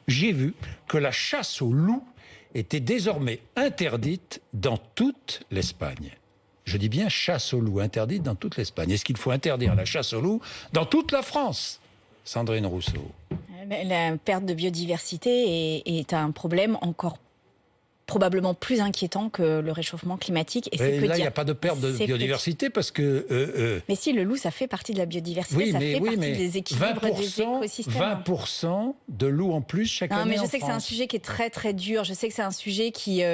j'ai vu que la chasse au loup était désormais interdite dans toute l'Espagne. Je dis bien chasse au loup, interdite dans toute l'Espagne. Est-ce qu'il faut interdire la chasse au loup dans toute la France? Sandrine Rousseau. La perte de biodiversité est un problème encore probablement plus inquiétant que le réchauffement climatique. Et là, il n'y a pas de perte de biodiversité parce que... Mais si, le loup, ça fait partie de la biodiversité, ça fait partie des équilibres des écosystèmes. 20% de loups en plus chaque année en France. Je sais que c'est un sujet qui est très très dur, je sais que c'est un sujet qui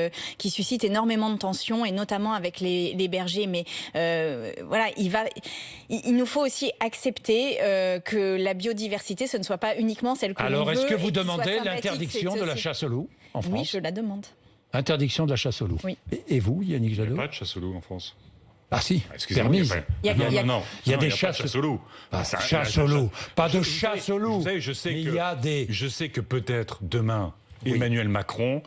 suscite énormément de tensions, et notamment avec les bergers, mais voilà, il nous faut aussi accepter que la biodiversité, ce ne soit pas uniquement celle que l'on veut. Alors, est-ce que vous demandez l'interdiction de la chasse au loup en France? Oui, je la demande. Interdiction de la chasse au loup. Oui. Et vous, Yannick Jadot? Il n'y a pas de chasse au loup en France. Ah si, excusez-moi, permise. Il y a des chasses au loup. Chasse au loup. Pas de chasse au loup. Je sais que peut-être demain, Emmanuel Macron,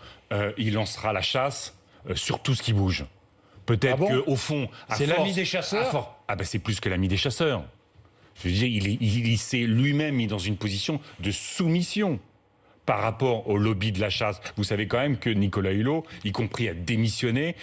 il lancera la chasse sur tout ce qui bouge. Peut-être qu'au fond... C'est l'ami des chasseurs? C'est plus que l'ami des chasseurs. Je veux dire, il s'est lui-même mis dans une position de soumission par rapport au lobby de la chasse. Vous savez quand même que Nicolas Hulot, y compris, a démissionné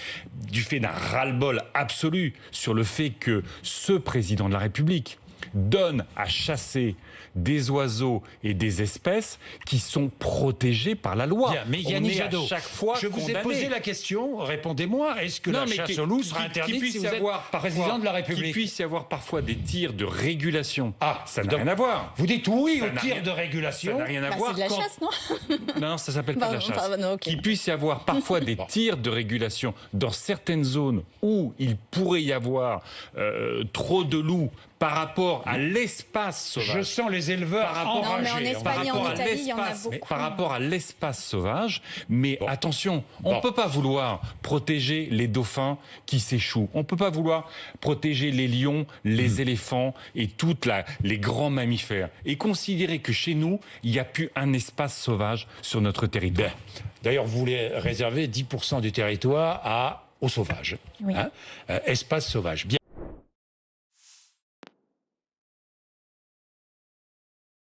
du fait d'un ras-le-bol absolu sur le fait que ce président de la République donne à chasser des oiseaux et des espèces qui sont protégés par la loi. Bien, mais Yannick Jadot, chaque fois je vous ai posé la question, répondez-moi, est-ce que la chasse au loup sera interdite si vous êtes président de la République? Qu'il puisse y avoir parfois des tirs de régulation. Ça n'a rien à voir. Vous dites oui aux tirs de régulation? Ça n'a rien à voir. C'est de la chasse, non? Non, ça s'appelle pas de la chasse. Qu'il puisse y avoir parfois des tirs de régulation dans certaines zones où il pourrait y avoir trop de loups par rapport à l'espace sauvage. Je sens les éleveurs enragés. En Espagne et en Italie, il y en a beaucoup. Par rapport à l'espace sauvage, mais attention, on ne peut pas vouloir protéger les dauphins qui s'échouent. On ne peut pas vouloir protéger les lions, les éléphants et les grands mammifères. Et considérer que chez nous, il n'y a plus un espace sauvage sur notre territoire. D'ailleurs, vous voulez réserver 10% du territoire aux sauvages. Oui. Espace sauvage. Bien.